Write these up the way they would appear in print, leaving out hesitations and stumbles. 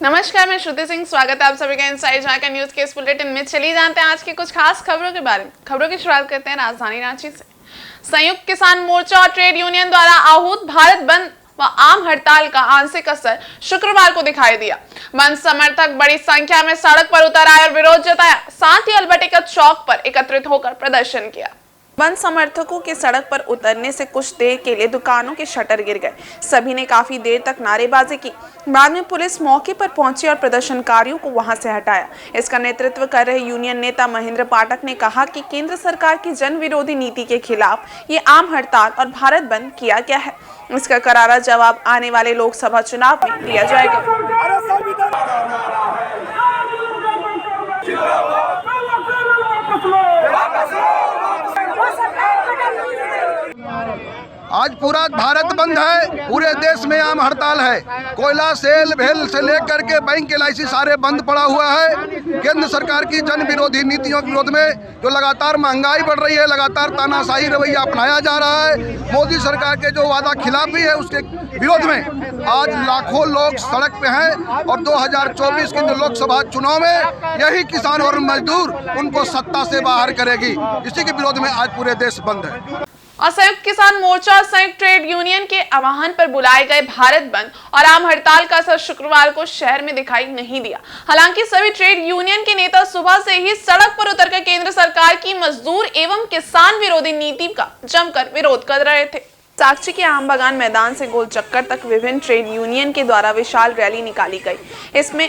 नमस्कार, मैं श्रुति सिंह। स्वागत है आप सभी का इनसाइड झारखंड न्यूज के इस बुलेटिन में। चलिए जानते हैं आज की कुछ खास खबरों के बारे में। खबरों की शुरुआत करते हैं राजधानी रांची से। संयुक्त किसान मोर्चा और ट्रेड यूनियन द्वारा आहूत भारत बंद व आम हड़ताल का आंशिक असर शुक्रवार को दिखाई दिया। बंद समर्थक बड़ी संख्या में सड़क पर उतर आए और विरोध जताया, साथ ही अल्बर्टिका चौक पर एकत्रित होकर प्रदर्शन किया। बंद समर्थकों के सड़क पर उतरने से कुछ देर के लिए दुकानों के शटर गिर गए। सभी ने काफी देर तक नारेबाजी की। बाद में पुलिस मौके पर पहुंची और प्रदर्शनकारियों को वहां से हटाया। इसका नेतृत्व कर रहे यूनियन नेता महेंद्र पाठक ने कहा कि केंद्र सरकार की जन विरोधी नीति के खिलाफ ये आम हड़ताल और भारत बंद किया गया है। इसका करारा जवाब आने वाले लोकसभा चुनाव में दिया जाएगा। आज पूरा भारत बंद है, पूरे देश में आम हड़ताल है। कोयला सेल भेल से लेकर के बैंक LIC सारे बंद पड़ा हुआ है। केंद्र सरकार की जन विरोधी नीतियों के विरोध में जो लगातार महंगाई बढ़ रही है, लगातार तानाशाही रवैया अपनाया जा रहा है, मोदी सरकार के जो वादा खिलाफी है उसके विरोध में आज लाखों लोग सड़क पे हैं। और 2024 के लोकसभा चुनाव में यही किसान और मजदूर उनको सत्ता से बाहर करेगी। इसी के विरोध में आज पूरे देश बंद है। और संयुक्त किसान मोर्चा और संयुक्त ट्रेड यूनियन के आह्वान पर बुलाए गए भारत बंद और आम हड़ताल का असर शुक्रवार को शहर में दिखाई नहीं दिया। हालांकि सभी ट्रेड यूनियन के नेता सुबह से ही सड़क पर उतरकर केंद्र सरकार की मजदूर एवं किसान विरोधी नीति का जमकर विरोध कर रहे थे। साक्षी के आम बागान मैदान से गोल चक्कर तक विभिन्न ट्रेड यूनियन के द्वारा विशाल रैली निकाली गई। इसमें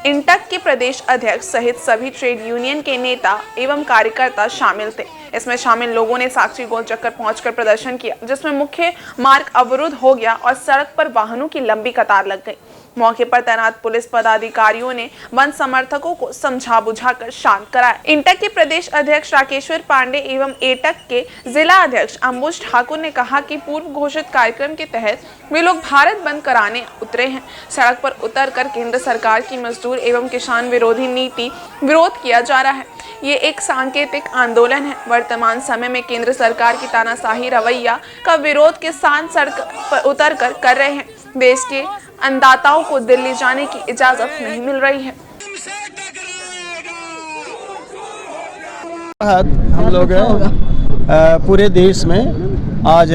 इंटक के प्रदेश अध्यक्ष सहित सभी ट्रेड यूनियन के नेता एवं कार्यकर्ता शामिल थे। इसमें शामिल लोगों ने साक्षी गोल चक्कर पहुंचकर प्रदर्शन किया, जिसमें मुख्य मार्ग अवरुद्ध हो गया और सड़क पर वाहनों की लंबी कतार लग गई। मौके पर तैनात पुलिस पदाधिकारियों ने बंद समर्थकों को समझा बुझाकर शांत कराया। इंटक के प्रदेश अध्यक्ष राकेश्वर पांडे एवं एटक के जिला अध्यक्ष अंबुज ठाकुर ने कहा कि पूर्व घोषित कार्यक्रम के तहत वे लोग भारत बंद कराने उतरे हैं। सड़क पर उतरकर केंद्र सरकार की मजदूर एवं किसान विरोधी नीति विरोध किया जा रहा है। ये एक सांकेतिक आंदोलन है। वर्तमान समय में केंद्र सरकार की तानाशाही रवैया का विरोध किसान सड़क पर उतरकर कर रहे हैं। देश के अन्नदाताओं को दिल्ली जाने की इजाजत नहीं मिल रही है। हम लोग पूरे देश में आज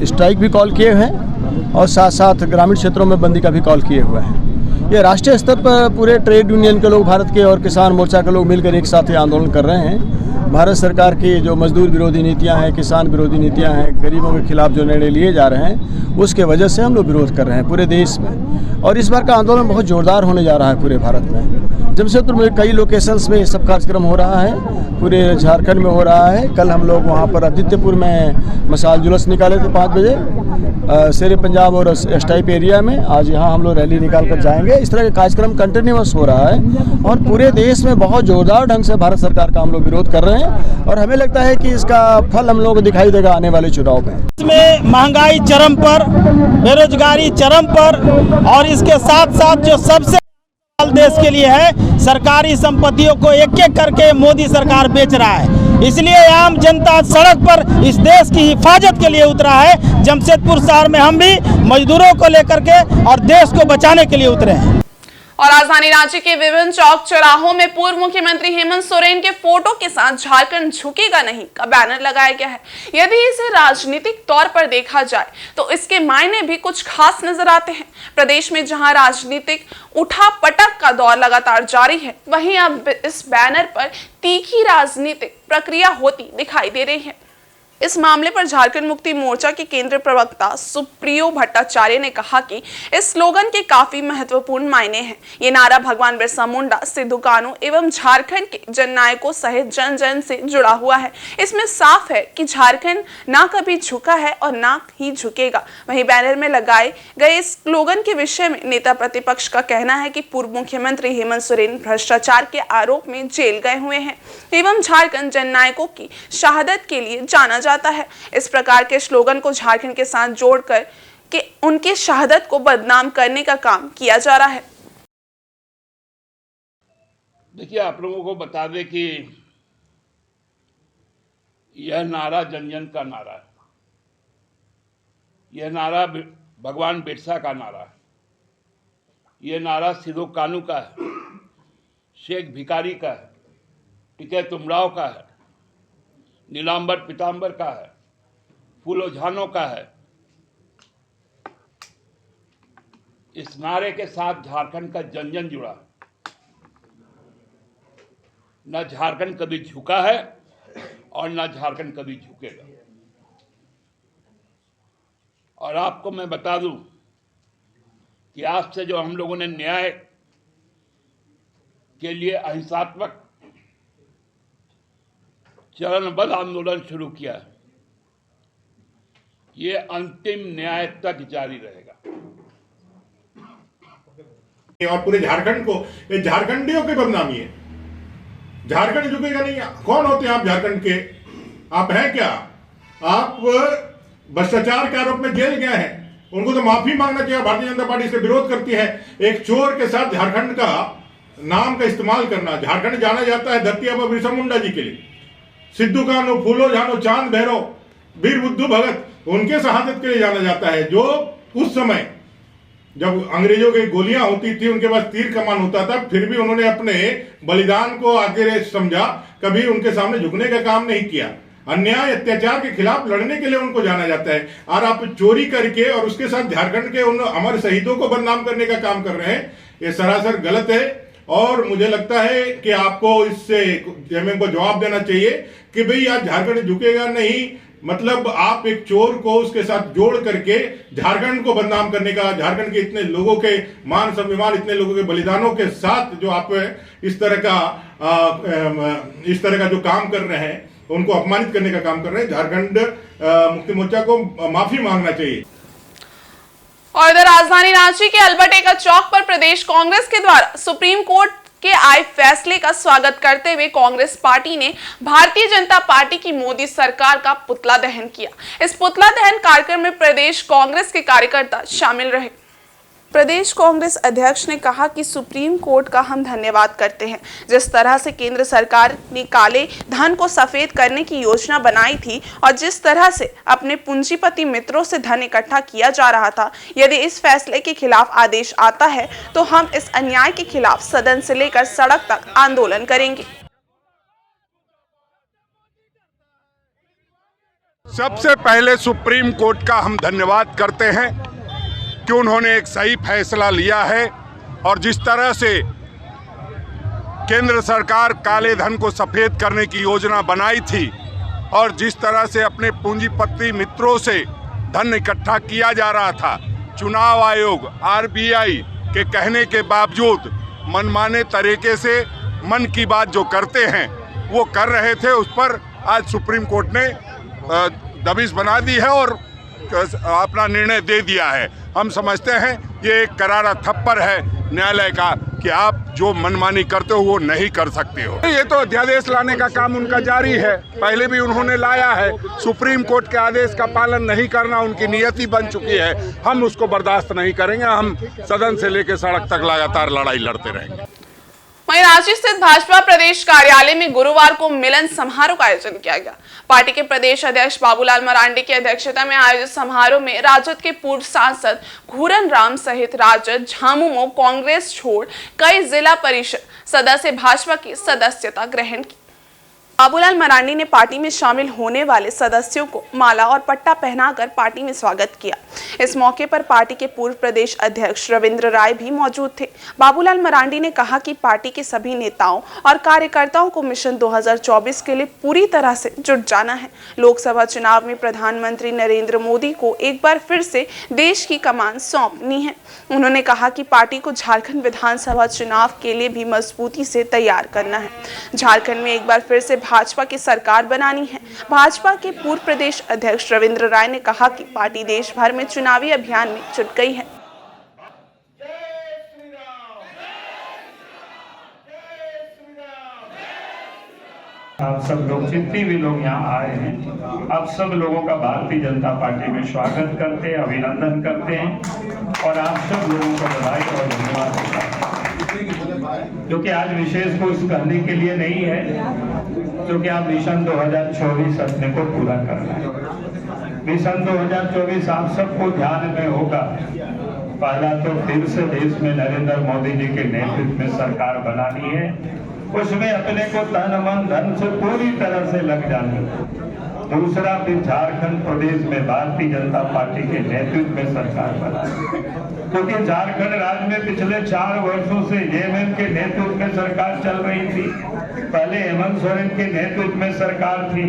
स्ट्राइक भी कॉल किए हैं और साथ साथ ग्रामीण क्षेत्रों में बंदी का भी कॉल किए हुए हैं। ये राष्ट्रीय स्तर पर पूरे ट्रेड यूनियन के लोग, भारत के और किसान मोर्चा के लोग मिलकर एक साथ ही आंदोलन कर रहे हैं। भारत सरकार की जो मजदूर विरोधी नीतियां हैं, किसान विरोधी नीतियां हैं, गरीबों के खिलाफ जो निर्णय लिए जा रहे हैं, उसके वजह से हम लोग विरोध कर रहे हैं पूरे देश में। और इस बार का आंदोलन बहुत जोरदार होने जा रहा है पूरे भारत में। जमशेदपुर में कई लोकेशंस में ये सब कार्यक्रम हो रहा है, पूरे झारखंड में हो रहा है। कल हम लोग वहाँ पर आदित्यपुर में मसाल जुलूस निकाले थे 5 बजे शेर पंजाब और एस टाइप एरिया में। आज यहाँ हम लोग रैली निकाल कर जाएंगे। इस तरह के कार्यक्रम कंटिन्यूअस हो रहा है और पूरे देश में बहुत जोरदार ढंग से भारत सरकार का हम लोग विरोध कर रहे हैं और हमें लगता है कि इसका फल हम लोग को दिखाई देगा आने वाले चुनाव में। इसमें महंगाई चरम पर, बेरोजगारी चरम पर और इसके साथ साथ जो सबसे देश के लिए है, सरकारी संपत्तियों को एक एक करके मोदी सरकार बेच रहा है। इसलिए आम जनता सड़क पर इस देश की हिफाजत के लिए उतरा है। जमशेदपुर शहर में हम भी मजदूरों को लेकर के और देश को बचाने के लिए उतरे हैं। और राजधानी रांची के विभिन्न चौक चौराहों में पूर्व मुख्यमंत्री हेमंत सोरेन के फोटो के साथ झारखंड झुकेगा नहीं का बैनर लगाया गया है। यदि इसे राजनीतिक तौर पर देखा जाए तो इसके मायने भी कुछ खास नजर आते हैं। प्रदेश में जहां राजनीतिक उठापटक का दौर लगातार जारी है, वहीं अब इस बैनर पर तीखी राजनीतिक प्रक्रिया होती दिखाई दे रही है। इस मामले पर झारखंड मुक्ति मोर्चा के केंद्रीय प्रवक्ता सुप्रियो भट्टाचार्य ने कहा कि इस स्लोगन के काफी महत्वपूर्ण मायने हैं। ये नारा भगवान बिरसा मुंडा, सिद्धू कान्हू एवं झारखंड के जननायकों सहित जन जन से जुड़ा हुआ है। इसमें साफ है कि झारखंड ना कभी झुका है और ना ही झुकेगा। वहीं बैनर में लगाए गए इस स्लोगन के विषय में नेता प्रतिपक्ष का कहना है कि पूर्व मुख्यमंत्री हेमंत सोरेन भ्रष्टाचार के आरोप में जेल गए हुए हैं एवं झारखंड जननायकों की शहादत के लिए जाना जाता है। इस प्रकार के स्लोगन को झारखंड के साथ जोड़कर कि उनकी शहादत को बदनाम करने का काम किया जा रहा है। देखिए, आप लोगों को बता दें कि यह नारा जन जन का नारा है। यह नारा भगवान बिरसा का नारा है। ये नारा सिदो कानू का है, शेख भिखारी का है, टिके तुमराव का है, नीलांबर पीताम्बर का है, फूलो झानो का है। इस नारे के साथ झारखंड का जन जन जुड़ा। न झारखंड कभी झुका है और न झारखंड कभी झुकेगा। और आपको मैं बता दूं कि आज से जो हम लोगों ने न्याय के लिए अहिंसात्मक चरणबद्ध आंदोलन शुरू किया है, ये अंतिम न्याय तक जारी रहेगा। और पूरे झारखंड को, ये झारखंडियों की बदनामी है। झारखंड झुकेगा नहीं। कौन होते हैं आप झारखंड के? आप हैं क्या? आप भ्रष्टाचार के आरोप में जेल गए हैं। उनको तो माफी मांगना चाहिए। भारतीय जनता पार्टी से विरोध करती है। एक चोर के साथ झारखंड का नाम का इस्तेमाल करना। झारखंड जाना जाता है धरती आबा बिरसा मुंडा जी के लिए, सिद्धू कानू, फूलो झानो, चांद भैरव, वीर बुद्धू भगत, उनके शहादत के लिए जाना जाता है। जो उस समय जब अंग्रेजों की गोलियां होती थी, उनके पास तीर कमान होता था, फिर भी उन्होंने अपने बलिदान को आगे समझा, कभी उनके सामने झुकने का काम नहीं किया। अन्याय अत्याचार के खिलाफ लड़ने के लिए उनको जाना जाता है। और आप चोरी करके और उसके साथ झारखंड के उन हमारे शहीदों को बदनाम करने का काम कर रहे हैं। ये सरासर गलत है। और मुझे लगता है कि आपको इससे को जवाब देना चाहिए कि भाई आज झारखंड झुकेगा नहीं। मतलब आप एक चोर को उसके साथ जोड़ करके झारखंड को बदनाम करने का, झारखंड के इतने लोगों के मान सम्मान, इतने लोगों के बलिदानों के साथ जो आप इस तरह का जो काम कर रहे हैं, उनको अपमानित करने का काम कर रहे हैं। झारखंड मुक्ति मोर्चा को माफी मांगना चाहिए। और इधर राजधानी रांची के अल्बर्ट चौक पर प्रदेश कांग्रेस के द्वारा सुप्रीम कोर्ट के आए फैसले का स्वागत करते हुए कांग्रेस पार्टी ने भारतीय जनता पार्टी की मोदी सरकार का पुतला दहन किया। इस पुतला दहन कार्यक्रम में प्रदेश कांग्रेस के कार्यकर्ता शामिल रहे। प्रदेश कांग्रेस अध्यक्ष ने कहा कि सुप्रीम कोर्ट का हम धन्यवाद करते हैं। जिस तरह से केंद्र सरकार ने काले धन को सफेद करने की योजना बनाई थी और जिस तरह से अपने पूंजीपति मित्रों से धन इकट्ठा किया जा रहा था, यदि इस फैसले के खिलाफ आदेश आता है तो हम इस अन्याय के खिलाफ सदन से लेकर सड़क तक आंदोलन करेंगे। सबसे पहले सुप्रीम कोर्ट का हम धन्यवाद करते हैं कि उन्होंने एक सही फैसला लिया है। और जिस तरह से केंद्र सरकार काले धन को सफेद करने की योजना बनाई थी और जिस तरह से अपने पूंजीपति मित्रों से धन इकट्ठा किया जा रहा था, चुनाव आयोग आरबीआई के कहने के बावजूद मनमाने तरीके से मन की बात जो करते हैं वो कर रहे थे, उस पर आज सुप्रीम कोर्ट ने दबिश बना दी है और अपना निर्णय दे दिया है। हम समझते हैं ये एक करारा थप्पड़ है न्यायालय का कि आप जो मनमानी करते हो वो नहीं कर सकते हो। ये तो अध्यादेश लाने का काम उनका जारी है, पहले भी उन्होंने लाया है। सुप्रीम कोर्ट के आदेश का पालन नहीं करना उनकी नियति बन चुकी है। हम उसको बर्दाश्त नहीं करेंगे। हम सदन से लेकर सड़क तक लगातार लड़ाई लड़ते रहेंगे। वहीं रांची स्थित भाजपा प्रदेश कार्यालय में गुरुवार को मिलन समारोह का आयोजन किया गया। पार्टी के प्रदेश अध्यक्ष बाबूलाल मरांडी की अध्यक्षता में आयोजित समारोह में राजद के पूर्व सांसद घूरन राम सहित राजद, झामुमो, कांग्रेस छोड़ कई जिला परिषद सदस्य भाजपा की सदस्यता ग्रहण की। बाबूलाल मरांडी ने पार्टी में शामिल होने वाले सदस्यों को माला और पट्टा पहनाकर पार्टी में स्वागत किया। इस मौके पर पार्टी के पूर्व प्रदेश अध्यक्ष रविंद्र राय भी मौजूद थे। बाबूलाल मरांडी ने कहा कि पार्टी के सभी नेताओं और कार्यकर्ताओं को मिशन 2024 के लिए पूरी तरह से जुट जाना है। लोकसभा चुनाव में प्रधानमंत्री नरेंद्र मोदी को एक बार फिर से देश की कमान सौंपनी है। उन्होंने कहा कि पार्टी को झारखंड विधानसभा चुनाव के लिए भी मजबूती से तैयार करना है। झारखंड में एक बार फिर से भाजपा की सरकार बनानी है। भाजपा के पूर्व प्रदेश अध्यक्ष रविंद्र राय ने कहा कि पार्टी देश भर में चुनावी अभियान में जुट गई है। आप सब लोग, जितने भी लोग यहाँ आए हैं, आप सब लोगों का भारतीय जनता पार्टी में स्वागत करते हैं, अभिनंदन करते हैं और आप सब लोगों को बधाई और धन्यवाद देता हूं। जो कि आज विशेष कुछ कहने के लिए नहीं है, क्योंकि आप मिशन 2024 अपने को पूरा करना है। मिशन 2024 आप सबको ध्यान में होगा पहला तो फिर से देश में नरेंद्र मोदी जी के नेतृत्व में सरकार बनानी है, उसमें अपने को तन मन धन से पूरी तरह से लग जानी है। दूसरा, फिर झारखंड प्रदेश में भारतीय जनता पार्टी के नेतृत्व में सरकार बनानी, क्योंकि झारखंड राज्य में पिछले 4 वर्षों से जेएमएम के नेतृत्व में सरकार चल रही थी। पहले हेमंत सोरेन के नेतृत्व में सरकार थी,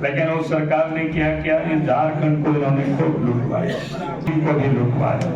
लेकिन उस सरकार ने क्या किया, इस झारखंड को इन्होंने खूब लूटवाया, इनको भी लूटवाया,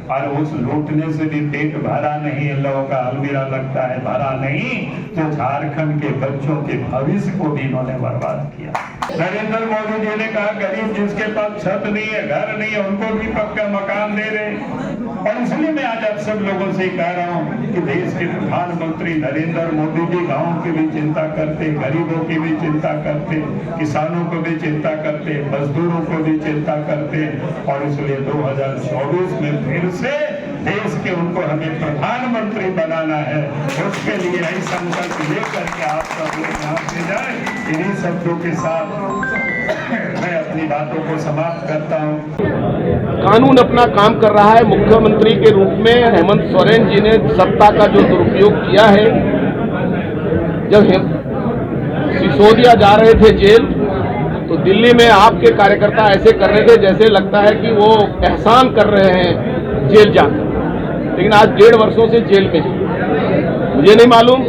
और उस लूटने से भी पेट भरा नहीं, इन लोगों का अलमीरा लगता है भरा नहीं, तो झारखंड के बच्चों के भविष्य को भी इन्होंने बर्बाद किया। नरेंद्र मोदी जी ने कहा गरीब जिसके पास छत नहीं है, घर नहीं है, उनको भी पक्का मकान दे रहे। और इसलिए मैं आज आप सब लोगों से कह रहा हूँ कि देश के प्रधानमंत्री नरेंद्र मोदी जी गाँव की भी चिंता करते, गरीबों की भी चिंता करते, किसानों को भी चिंता करते, मजदूरों को भी चिंता करते, और इसलिए 2024 में फिर से देश के उनको हमें प्रधानमंत्री बनाना है। उसके लिए यही संकल्प लेकर के आप सब लोग यहाँ से जाए। इन्हीं शब्दों के साथ मैं अपनी बातों को समाप्त करता हूँ। कानून अपना काम कर रहा है। मुख्यमंत्री के रूप में हेमंत सोरेन जी ने सत्ता का जो दुरुपयोग किया है, जब सिसोदिया जा रहे थे जेल, तो दिल्ली में आपके कार्यकर्ता ऐसे कर रहे थे जैसे लगता है कि वो एहसान कर रहे हैं जेल जाकर, लेकिन आज 1.5 वर्षों से जेल में हैं। मुझे नहीं मालूम,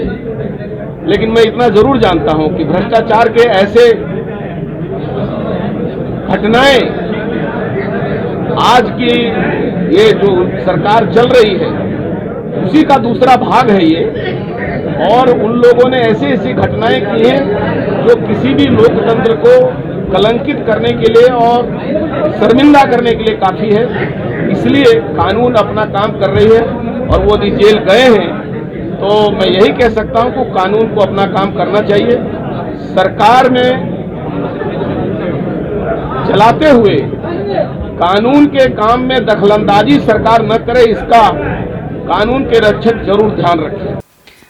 लेकिन मैं इतना जरूर जानता हूं कि भ्रष्टाचार के ऐसे घटनाएं आज की ये जो सरकार चल रही है उसी का दूसरा भाग है ये, और उन लोगों ने ऐसी ऐसी घटनाएं की हैं जो किसी भी लोकतंत्र को कलंकित करने के लिए और शर्मिंदा करने के लिए काफी है। इसलिए कानून अपना काम कर रही है, और वो यदि जेल गए हैं तो मैं यही कह सकता हूं कि कानून को अपना काम करना चाहिए। सरकार में चलाते हुए कानून के काम में दखलंदाजी सरकार न करे, इसका कानून के रक्षक जरूर ध्यान रखें।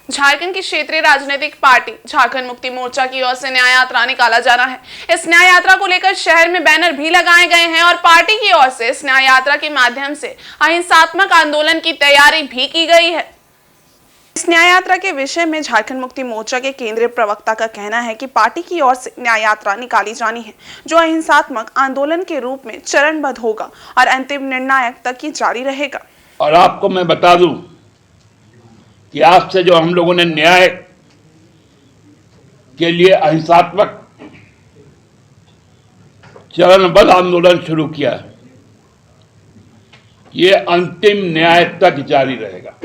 झारखंड की क्षेत्रीय राजनीतिक पार्टी झारखंड मुक्ति मोर्चा की ओर से न्याय यात्रा निकाला जाना है। इस न्याय यात्रा को लेकर शहर में बैनर भी लगाए गए हैं और पार्टी की ओर से इस न्याय यात्रा के माध्यम से अहिंसात्मक आंदोलन की तैयारी भी की गई है। इस न्याय यात्रा के विषय में झारखंड मुक्ति मोर्चा के केंद्रीय प्रवक्ता का कहना है कि पार्टी की ओर से न्याय यात्रा निकाली जानी है, जो अहिंसात्मक आंदोलन के रूप में चरणबद्ध होगा और अंतिम निर्णायक तक ही जारी रहेगा। और आपको मैं बता दूं कि आज से जो हम लोगों ने न्याय के लिए अहिंसात्मक चरणबद्ध आंदोलन शुरू किया है, ये अंतिम न्याय तक जारी रहेगा।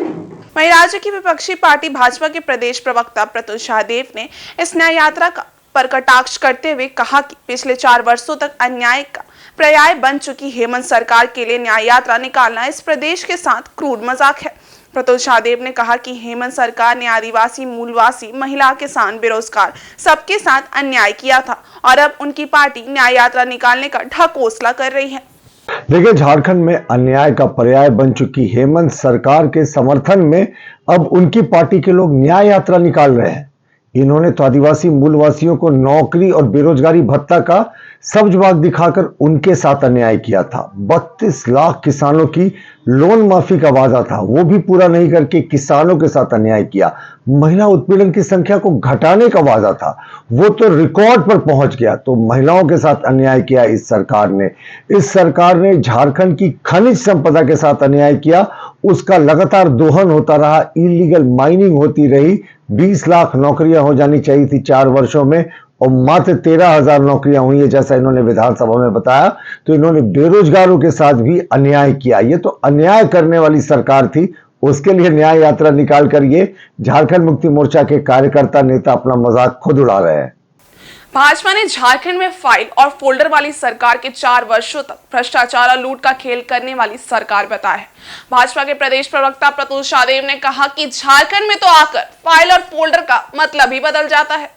वहीं राज्य की विपक्षी पार्टी भाजपा के प्रदेश प्रवक्ता प्रतुल शाहदेव ने इस न्याय यात्रा पर कटाक्ष करते हुए कहा कि पिछले 4 वर्षों तक अन्याय का पर्याय बन चुकी हेमंत सरकार के लिए न्याय यात्रा निकालना इस प्रदेश के साथ क्रूर मजाक है। प्रतुल शाहदेव ने कहा कि हेमंत सरकार ने आदिवासी, मूलवासी, महिला, किसान, बेरोजगार सबके साथ अन्याय किया था और अब उनकी पार्टी न्याय यात्रा निकालने का ढकोसला कर रही है। देखिए, झारखंड में अन्याय का पर्याय बन चुकी हेमंत सरकार के समर्थन में अब उनकी पार्टी के लोग न्याय यात्रा निकाल रहे हैं। इन्होंने तो आदिवासी मूलवासियों को नौकरी और बेरोजगारी भत्ता का सब्ज बाग दिखाकर उनके साथ अन्याय किया था। 32 लाख किसानों की लोन माफी का वादा था, वो भी पूरा नहीं करके किसानों के साथ अन्याय किया। महिला उत्पीड़न की संख्या को घटाने का वादा था, वो तो रिकॉर्ड पर पहुंच गया। तो महिलाओं के साथ अन्याय किया इस सरकार ने झारखंड की खनिज संपदा के साथ अन्याय किया। उसका लगातार दोहन होता रहा, इलीगल माइनिंग होती रही। 20 लाख नौकरियां हो जानी चाहिए थी 4 वर्षों में, और मात्र 13,000 नौकरियां हुई है, जैसा इन्होंने विधानसभा में बताया। तो इन्होंने बेरोजगारों के साथ भी अन्याय किया। ये तो अन्याय करने वाली सरकार थी, उसके लिए न्याय यात्रा निकाल कर ये झारखंड मुक्ति मोर्चा के कार्यकर्ता नेता अपना मजाक खुद उड़ा रहे हैं। भाजपा ने झारखंड में फाइल और फोल्डर वाली सरकार के 4 वर्षों तक भ्रष्टाचार और लूट का खेल करने वाली सरकार बताया है। भाजपा के प्रदेश प्रवक्ता प्रतुल शाहदेव ने कहा कि झारखंड में तो आकर फाइल और फोल्डर का मतलब ही बदल जाता है।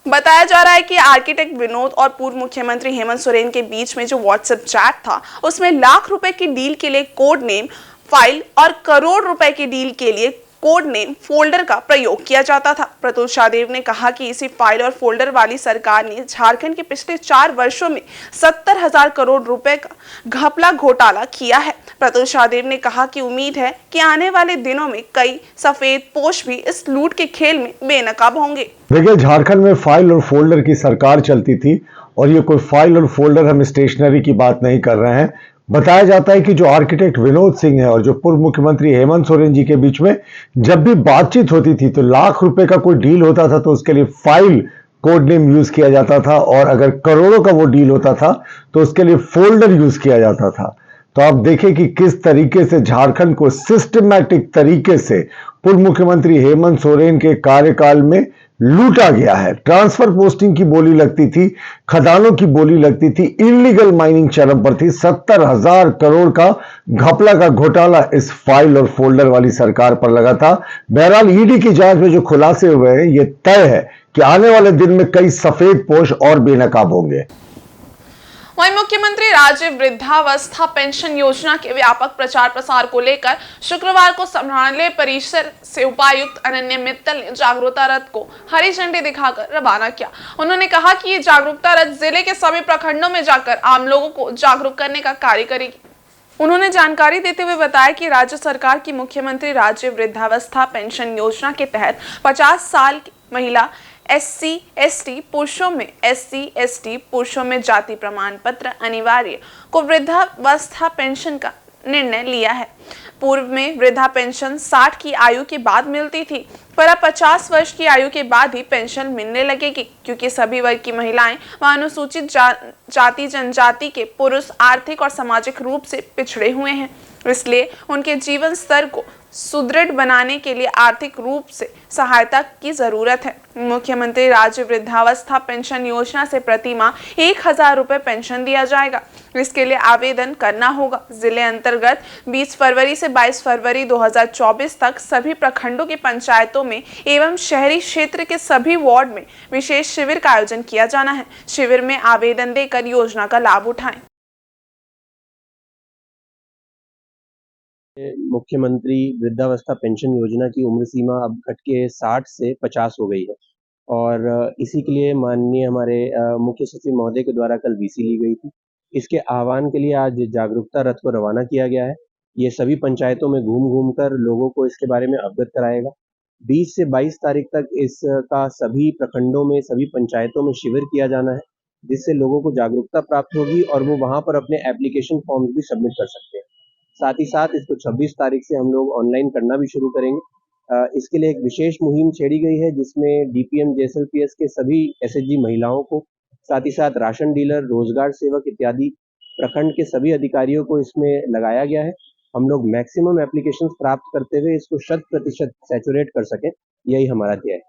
बताया जा रहा है कि आर्किटेक्ट विनोद और पूर्व मुख्यमंत्री हेमंत सोरेन के बीच में जो व्हाट्सएप चैट था, उसमें लाख रुपए की डील के लिए कोड नेम फाइल और करोड़ रुपए की डील के लिए कोड नेम फोल्डर का प्रयोग किया जाता था। प्रतुल शाहदेव ने कहा कि इसी फाइल और फोल्डर वाली सरकार ने झारखंड के पिछले 4 वर्षों में 70,000 करोड़ रुपए का घपला घोटाला किया है। प्रतुल शाहदेव ने कहा कि उम्मीद है कि आने वाले दिनों में कई सफेद पोश भी इस लूट के खेल में बेनकाब होंगे। देखिए, झारखंड में फाइल और फोल्डर की सरकार चलती थी और ये कोई फाइल और फोल्डर, हम स्टेशनरी की बात नहीं कर रहे हैं। बताया जाता है कि जो आर्किटेक्ट विनोद सिंह है और जो पूर्व मुख्यमंत्री हेमंत सोरेन जी के बीच में जब भी बातचीत होती थी तो लाख रुपए का कोई डील होता था तो उसके लिए फाइल कोड नेम यूज किया जाता था, और अगर करोड़ों का वो डील होता था तो उसके लिए फोल्डर यूज किया जाता था। तो आप देखें कि किस तरीके से झारखंड को सिस्टमैटिक तरीके से पूर्व मुख्यमंत्री हेमंत सोरेन के कार्यकाल में लूटा गया है। ट्रांसफर पोस्टिंग की बोली लगती थी, खदानों की बोली लगती थी, इलीगल माइनिंग चरम पर थी। 70,000 करोड़ का घपला का घोटाला इस फाइल और फोल्डर वाली सरकार पर लगा था। बहरहाल ईडी की जांच में जो खुलासे हुए हैं, ये तय है कि आने वाले दिन में कई सफेद पोश और बेनकाब होंगे। वहीं मुख्यमंत्री राज्य वृद्धावस्था पेंशन योजना के व्यापक प्रचार प्रसार को लेकर शुक्रवार को संग्रहालय परिसर से उपायुक्त अनन्य मित्तल ने जागरूकता रथ को हरी झंडी दिखाकर रवाना किया। उन्होंने कहा कि ये जागरूकता रथ जिले के सभी प्रखंडों में जाकर आम लोगों को जागरूक करने का कार्य करेगी। उन्होंने जानकारी देते हुए बताया कि राज्य सरकार की मुख्यमंत्री राज्य वृद्धावस्था पेंशन योजना के तहत 50 साल की महिला SC/ST पुरुषों में SC/ST पुरुषों में जाति प्रमाण पत्र अनिवार्य को वृद्धावस्था पेंशन का निर्णय लिया है। पूर्व में वृद्धा पेंशन 60 की आयु के बाद मिलती थी, पर अब 50 वर्ष की आयु के बाद ही पेंशन मिलने लगेगी, क्योंकि सभी वर्ग की महिलाएं व अनुसूचित जाति जनजाति के पुरुष आर्थिक और सामाजिक रूप से पिछड़े हुए हैं। इसलिए उनके जीवन स्तर को सुदृढ़ बनाने के लिए आर्थिक रूप से सहायता की जरूरत है। मुख्यमंत्री राज्य वृद्धावस्था पेंशन योजना से प्रति माह 1,000 रुपए पेंशन दिया जाएगा। इसके लिए आवेदन करना होगा। जिले अंतर्गत 20 फरवरी से 22 फरवरी 2024 तक सभी प्रखंडों की पंचायतों में एवं शहरी क्षेत्र के सभी वार्ड में विशेष शिविर का आयोजन किया जाना है। शिविर में आवेदन देकर योजना का लाभ उठाएं। मुख्यमंत्री वृद्धावस्था पेंशन योजना की उम्र सीमा अब घट के 60 से 50 हो गई है, और इसी के लिए माननीय हमारे मुख्य सचिव महोदय के द्वारा कल VC ली गई थी। इसके आह्वान के लिए आज जागरूकता रथ को रवाना किया गया है। ये सभी पंचायतों में घूम कर लोगों को इसके बारे में अवगत कराएगा। 20 से 22 तारीख तक इसका सभी प्रखंडों में, सभी पंचायतों में शिविर किया जाना है, जिससे लोगों को जागरूकता प्राप्त होगी और वो वहाँ पर अपने एप्लीकेशन फॉर्म्स भी सबमिट कर सकते हैं। साथ ही साथ इसको 26 तारीख से हम लोग ऑनलाइन करना भी शुरू करेंगे। इसके लिए एक विशेष मुहिम छेड़ी गई है, जिसमें DPM JSLPS के सभी SHG महिलाओं को, साथ ही साथ राशन डीलर, रोजगार सेवक इत्यादि प्रखंड के सभी अधिकारियों को इसमें लगाया गया है। हम लोग मैक्सिमम एप्लीकेशंस प्राप्त करते हुए इसको 100% सैचुरेट कर सकें, यही हमारा ध्येय है।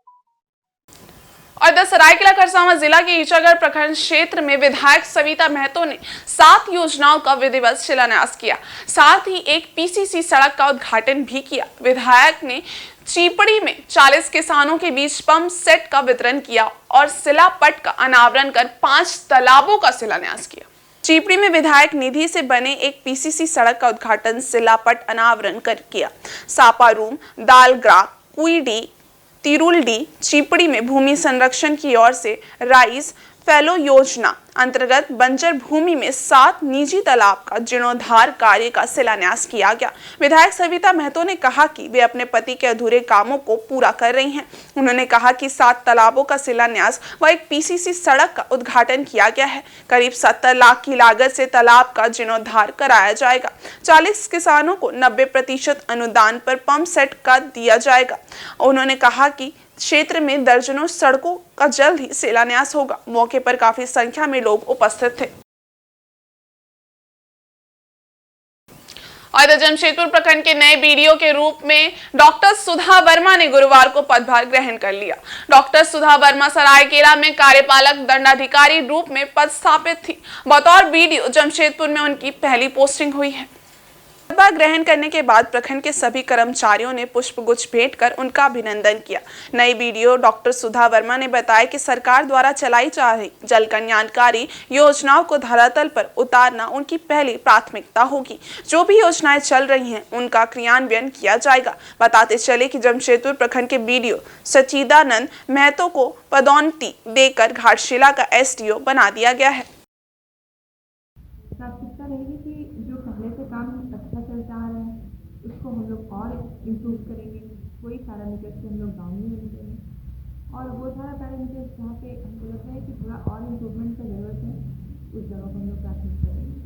और सरायकेला खरसावां जिला के ईचागढ़ प्रखंड क्षेत्र में विधायक सविता महतो ने 7 योजनाओं का विधिवत शिलान्यास किया, साथ ही एक PCC सड़क का उद्घाटन भी किया। विधायक ने चीपड़ी में 40 किसानों के बीच पंप सेट का वितरण किया और शिलापट का अनावरण कर 5 तालाबों का शिलान्यास किया। चीपड़ी में विधायक निधि से बने एक PCC सड़क का उद्घाटन, शिलापट अनावरण कर किया। सापारूम, दालग्रा, कुईडी, तिरुलडी, चीपड़ी में भूमि संरक्षण की ओर से राइज फैलो योजना अंतर्गत बंजर भूमि में 7 निजी तालाब का जीर्णोद्धार कार्य का शिलान्यास किया गया। विधायक सविता महतो ने कहा कि वे अपने पति के अधूरे कामों को पूरा कर रही हैं। उन्होंने कहा कि 7 तालाबों का शिलान्यास व एक PCC सड़क का उद्घाटन किया गया है। करीब 70 लाख की लागत से तालाब का जीर्णोद्धार कराया जाएगा। 40 किसानों को 90% अनुदान पर पंप सेट का दिया जाएगा। उन्होंने कहा कि क्षेत्र में दर्जनों सड़कों का जल्द ही शिलान्यास होगा। मौके पर काफी संख्या में लोग उपस्थित थे। और जमशेदपुर प्रखंड के नए BDO के रूप में डॉक्टर सुधा वर्मा ने गुरुवार को पदभार ग्रहण कर लिया। डॉक्टर सुधा वर्मा सरायकेला में कार्यपालक दंडाधिकारी रूप में पदस्थापित थी। बतौर BDO जमशेदपुर में उनकी पहली पोस्टिंग हुई है। शपथ ग्रहण करने के बाद प्रखंड के सभी कर्मचारियों ने पुष्पगुच्छ भेंट कर उनका अभिनंदन किया। नई वीडियो डॉक्टर सुधा वर्मा ने बताया कि सरकार द्वारा चलाई जा रही जल कल्याणकारी योजनाओं को धरातल पर उतारना उनकी पहली प्राथमिकता होगी। जो भी योजनाएं चल रही हैं उनका क्रियान्वयन किया जाएगा। बताते चले कि जमशेदपुर प्रखंड के बीडीओ सचिदानंद महतो को पदोन्नति देकर घाटशिला का एसडीओ बना दिया गया है। प्राथमिकता रहेगी कि जो पहले से काम अच्छा चलता आ रहा है उसको हम लोग और इम्प्रूव करेंगे। कोई पैरामीटर से हम लोग डाउन नहीं होने देंगे और वो सारा पैरामीटर जहाँ पे हमको लगता है कि थोड़ा और इम्प्रूवमेंट का ज़रूरत है उस जगह को हम लोग प्राथमिकता देंगे।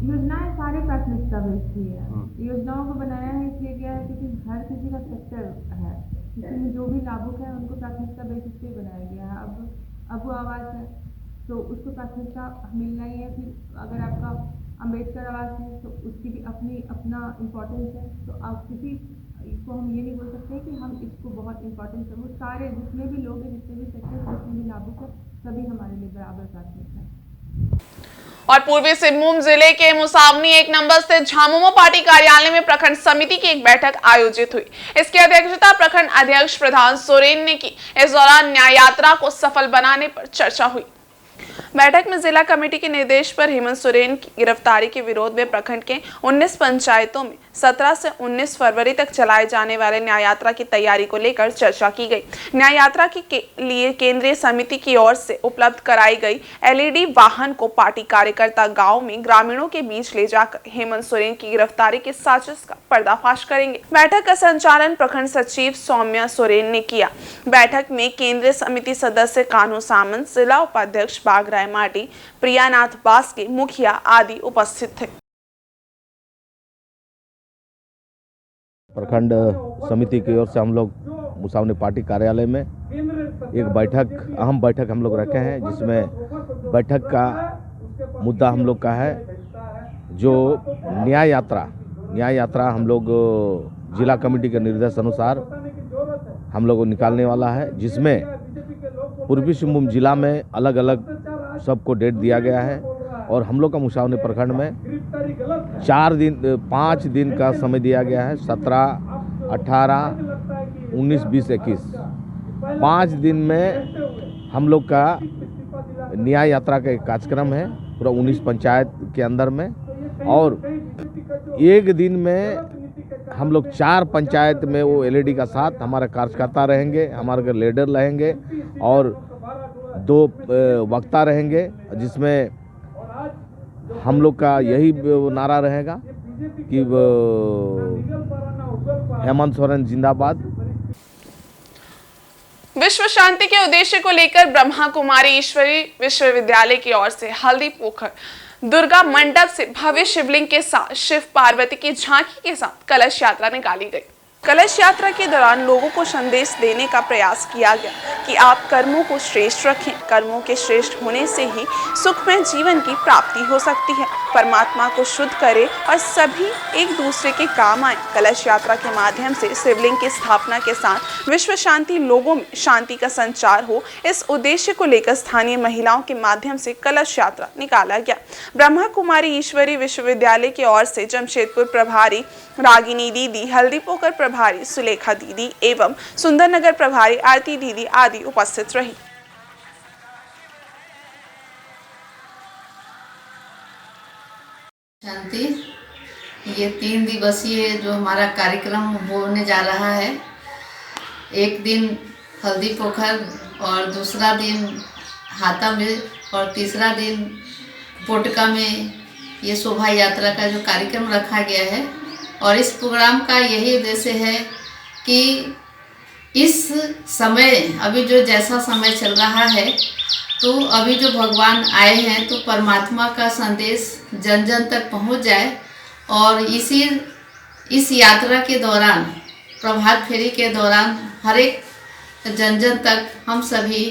योजनाएं सारी प्राथमिकता बेस्ड की है। योजनाओं को बनाया है इसलिए गया है क्योंकि हर किसी का सेक्टर है, इसमें जो भी लाभुक है उनको प्राथमिकता बेसिस पे बनाया गया है। अब वो आवास है तो उसको प्राथमिकता मिलना ही है। फिर अगर आपका अम्बेडकर आवास है तो उसकी भी अपना इम्पोर्टेंस है। तो आप किसी को हम ये नहीं बोल सकते कि हम इसको बहुत इम्पोर्टेंस है। वो सारे जितने भी लोग हैं, जितने भी सेक्टर, जितने भी लाभुक है, सभी हमारे लिए बराबर प्राथमिकता है। और पूर्वी सिंहभूम जिले के मुसावनी 1 नंबर स्थित झामुमो पार्टी कार्यालय में प्रखंड समिति की एक बैठक आयोजित हुई। इसकी अध्यक्षता प्रखंड अध्यक्ष प्रधान सोरेन ने की। इस दौरान न्याय यात्रा को सफल बनाने पर चर्चा हुई। बैठक में जिला कमेटी के निर्देश पर हेमंत सोरेन की गिरफ्तारी के विरोध में प्रखंड के 19 पंचायतों में 17 से 19 फरवरी तक चलाए जाने वाले न्याय यात्रा की तैयारी को लेकर चर्चा की गई। न्याय यात्रा के लिए केंद्रीय समिति की ओर से उपलब्ध कराई गई एलईडी वाहन को पार्टी कार्यकर्ता गांव में ग्रामीणों के बीच ले जाकर हेमंत सोरेन की गिरफ्तारी की साजिश का पर्दाफाश करेंगे। बैठक का संचालन प्रखंड सचिव सौम्या सोरेन ने किया। बैठक में केंद्रीय समिति सदस्य कान्हू सामंत, जिला उपाध्यक्ष बागराय माटी, प्रियानाथ बास्के, मुखिया आदि उपस्थित थे। प्रखंड समिति की ओर से हम लोग मुसावनी पार्टी कार्यालय में एक अहम बैठक हम लोग रखे हैं, जिसमें बैठक का मुद्दा हम लोग का है जो न्याय यात्रा हम लोग जिला कमेटी के निर्देश अनुसार हम लोग निकालने वाला है, जिसमें पूर्वी सिंहभूम जिला में अलग अलग सबको डेट दिया गया है और हम लोग का मुसावनी प्रखंड में 5 दिन का समय दिया गया है। 17, 18, 19, 20, 21 5 दिन में हम लोग का न्याय यात्रा का एक कार्यक्रम है पूरा 19 पंचायत के अंदर में, और एक दिन में हम लोग 4 पंचायत में वो एलईडी का साथ हमारे कार्यकर्ता रहेंगे, हमारे लीडर रहेंगे और 2 वक्ता रहेंगे, जिसमें हम लोग का यही नारा रहेगा कि हेमंत सोरेन जिंदाबाद। विश्व शांति के उद्देश्य को लेकर ब्रह्मा कुमारी ईश्वरी विश्वविद्यालय की ओर से हल्दी पोखर दुर्गा मंडप से भव्य शिवलिंग के साथ शिव पार्वती की झांकी के साथ कलश यात्रा निकाली गई। कलश यात्रा के दौरान लोगों को संदेश देने का प्रयास किया गया कि आप कर्मों को श्रेष्ठ रखें। कर्मों के श्रेष्ठ होने से ही सुखमय जीवन की प्राप्ति हो सकती है। परमात्मा को शुद्ध करें और सभी एक दूसरे के काम आए। कलश यात्रा के माध्यम से शिवलिंग की स्थापना के साथ विश्व शांति, लोगों में शांति का संचार हो, इस उद्देश्य को लेकर स्थानीय महिलाओं के माध्यम से कलश यात्रा निकाला गया। ब्रह्मा कुमारी ईश्वरी विश्वविद्यालय की ओर से जमशेदपुर प्रभारी रागिनी दीदी, हल्दी पोखर प्रभारी सुलेखा दीदी एवं सुंदरनगर प्रभारी आरती दीदी आदि उपस्थित रही। शांति ये 3 दिवसीय जो हमारा कार्यक्रम होने जा रहा है, एक दिन हल्दी पोखर और दूसरा दिन हाता में और तीसरा दिन पोटका में ये शोभा यात्रा का जो कार्यक्रम रखा गया है। और इस प्रोग्राम का यही उद्देश्य है कि इस समय अभी जो जैसा समय चल रहा है, तो अभी जो भगवान आए हैं तो परमात्मा का संदेश जन जन तक पहुंच जाए। और इस यात्रा के दौरान, प्रभात फेरी के दौरान हर एक जन जन तक हम सभी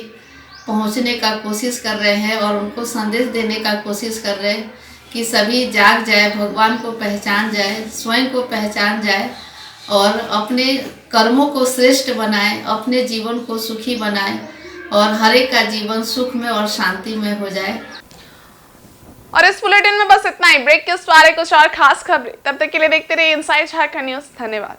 पहुंचने का कोशिश कर रहे हैं और उनको संदेश देने का कोशिश कर रहे हैं कि सभी जाग जाए, भगवान को पहचान जाए, स्वयं को पहचान जाए और अपने कर्मों को श्रेष्ठ बनाए, अपने जीवन को सुखी बनाए और हर एक का जीवन सुख में और शांति में हो जाए। और इस बुलेटिन में बस इतना ही। ब्रेक के इस बारे कुछ और खास खबरें, तब तक के लिए देखते रहिए इनसाइड झारखंड न्यूज। धन्यवाद।